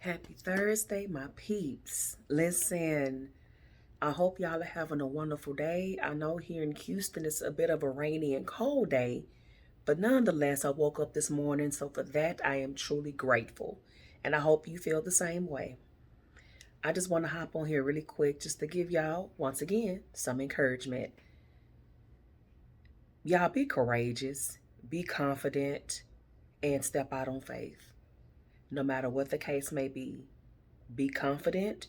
Happy Thursday, my peeps. Listen, I hope y'all are having a wonderful day. I know here in Houston it's a bit of a rainy and cold day, but nonetheless, I woke up this morning, so for that, I am truly grateful. And I hope you feel the same way. I just want to hop on here really quick just to give y'all, once again, some encouragement. Y'all be courageous, be confident, and step out on faith. No matter what the case may be confident,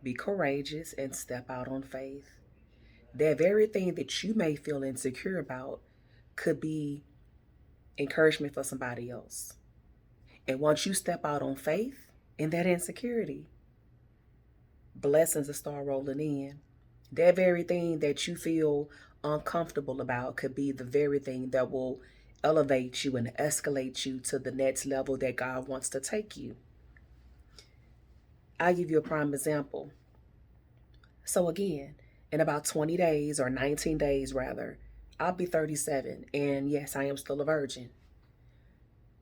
be courageous, and step out on faith. That very thing that you may feel insecure about could be encouragement for somebody else. And once you step out on faith in that insecurity, blessings will start rolling in. That very thing that you feel uncomfortable about could be the very thing that will elevate you and escalate you to the next level that God wants to take you. I'll give you a prime example. So again, in about 20 days or 19 days rather, I'll be 37 and yes, I am still a virgin.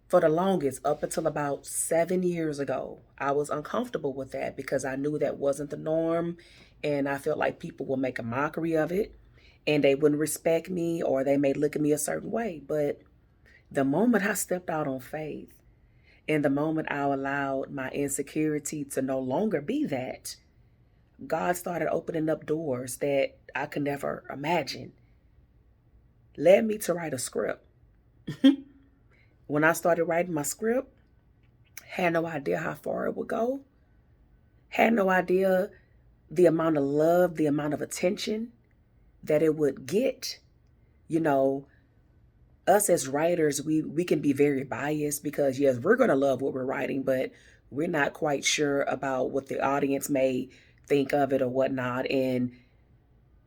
For the longest, up until about 7 years ago, I was uncomfortable with that because I knew that wasn't the norm and I felt like people would make a mockery of it and they wouldn't respect me or they may look at me a certain way. But the moment I stepped out on faith and the moment I allowed my insecurity to no longer be that, God started opening up doors that I could never imagine. Led me to write a script. When I started writing my script, had no idea how far it would go. Had no idea the amount of love, the amount of attention that it would get. You know, us as writers, we can be very biased because yes, we're gonna love what we're writing, but we're not quite sure about what the audience may think of it or whatnot. And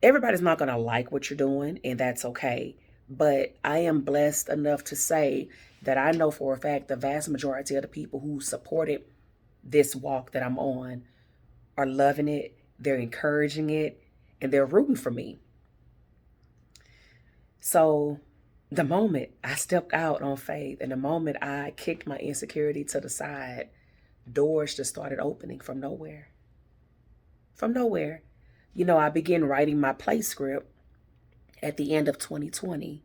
everybody's not going to like what you're doing, and that's okay. But I am blessed enough to say that I know for a fact the vast majority of the people who supported this walk that I'm on are loving it, they're encouraging it, and they're rooting for me. So the moment I stepped out on faith and the moment I kicked my insecurity to the side, doors just started opening from nowhere. From nowhere. I began writing my play script at the end of 2020.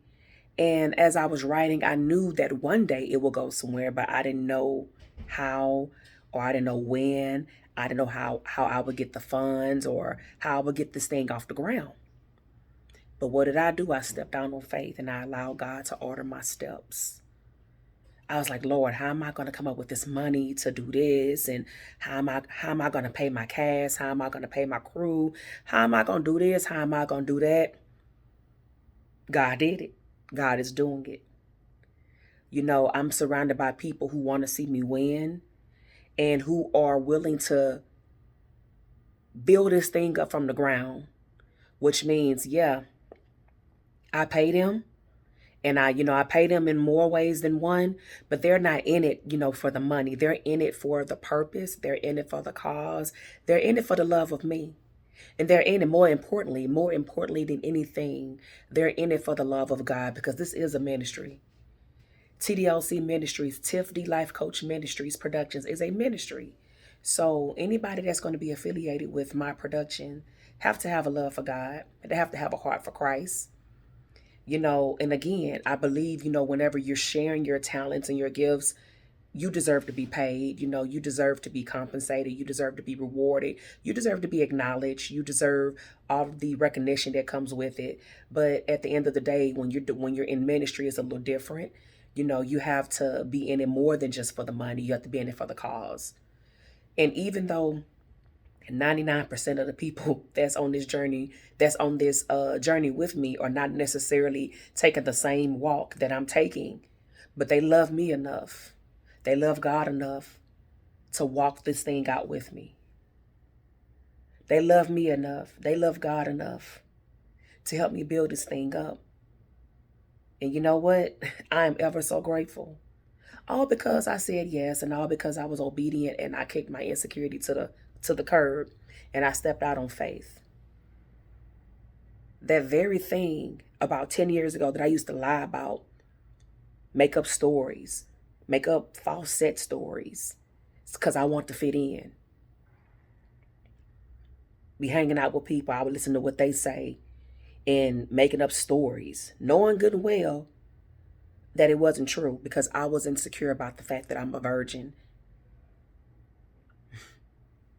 And as I was writing, I knew that one day it will go somewhere, but I didn't know how or I didn't know when. I didn't know how I would get the funds or how I would get this thing off the ground. But what did I do? I stepped out on faith and I allowed God to order my steps. I was like, Lord, how am I going to come up with this money to do this? And how am I going to pay my cast? How am I going to pay my crew? How am I going to do this? How am I going to do that? God did it. God is doing it. I'm surrounded by people who want to see me win and who are willing to build this thing up from the ground, which means, yeah, I pay them and I pay them in more ways than one, but they're not in it, for the money. They're in it for the purpose. They're in it for the cause. They're in it for the love of me. And they're in it more importantly than anything, they're in it for the love of God because this is a ministry. TDLC Ministries, Tiff D Life Coach Ministries Productions is a ministry. So anybody that's going to be affiliated with my production have to have a love for God. They have to have a heart for Christ. And again, I believe, whenever you're sharing your talents and your gifts, you deserve to be paid. You deserve to be compensated. You deserve to be rewarded. You deserve to be acknowledged. You deserve all of the recognition that comes with it. But at the end of the day, when you're in ministry, it's a little different. You have to be in it more than just for the money. You have to be in it for the cause. And even though 99% of the people that's on this journey with me are not necessarily taking the same walk that I'm taking, but they love me enough. They love God enough to walk this thing out with me. They love me enough. They love God enough to help me build this thing up. And you know what? I am ever so grateful. All because I said yes and all because I was obedient and I kicked my insecurity to the curb and I stepped out on faith. That very thing about 10 years ago that I used to lie about, make up stories, make up false set stories, because I want to fit in. Be hanging out with people, I would listen to what they say and making up stories, knowing good and well that it wasn't true because I was insecure about the fact that I'm a virgin.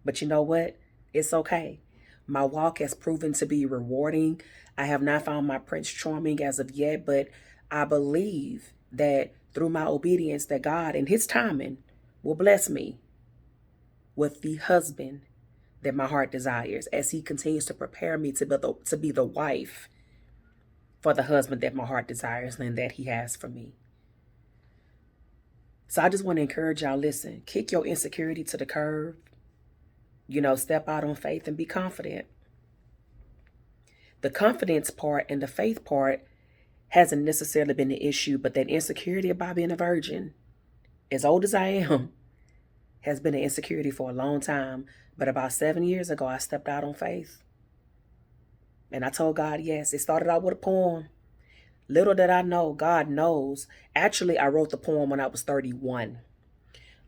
But you know what? It's okay. My walk has proven to be rewarding. I have not found my Prince Charming as of yet, but I believe that through my obedience that God in his timing will bless me with the husband that my heart desires as he continues to prepare me to be the wife for the husband that my heart desires and that he has for me. So I just want to encourage y'all, listen, kick your insecurity to the curb. Step out on faith and be confident. The confidence part and the faith part hasn't necessarily been the issue, but that insecurity about being a virgin, as old as I am, has been an insecurity for a long time. But about 7 years ago, I stepped out on faith. And I told God, yes. It started out with a poem. Little did I know, God knows. Actually, I wrote the poem when I was 31.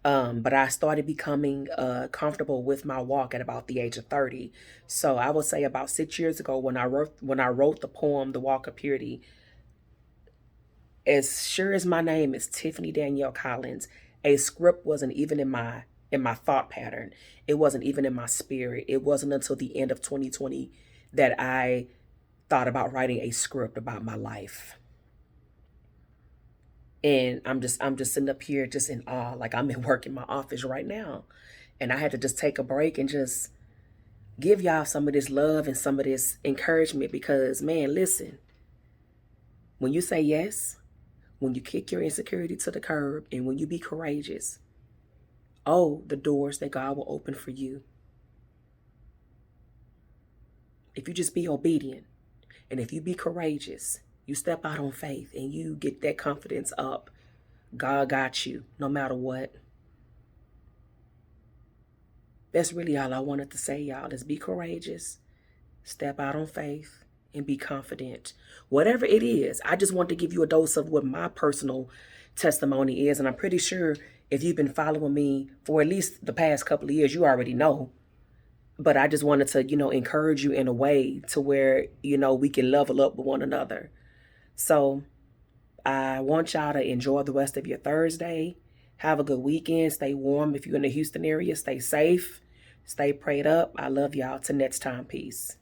But I started becoming comfortable with my walk at about the age of 30. So I would say about 6 years ago when I wrote the poem, The Walk of Purity, as sure as my name is Tiffany Danielle Collins, a script wasn't even in my thought pattern. It wasn't even in my spirit. It wasn't until the end of 2020 that I thought about writing a script about my life. And I'm just sitting up here just in awe, like I'm at work in my office right now. And I had to just take a break and just give y'all some of this love and some of this encouragement because, man, listen, when you say yes, when you kick your insecurity to the curb, and when you be courageous, oh, the doors that God will open for you. If you just be obedient and if you be courageous, you step out on faith and you get that confidence up, God got you no matter what. That's really all I wanted to say, y'all, is be courageous, step out on faith, and be confident. Whatever it is, I just want to give you a dose of what my personal testimony is. And I'm pretty sure if you've been following me for at least the past couple of years, you already know. But I just wanted to, encourage you in a way to where, we can level up with one another. So I want y'all to enjoy the rest of your Thursday. Have a good weekend. Stay warm. If you're in the Houston area, stay safe. Stay prayed up. I love y'all. Till next time. Peace.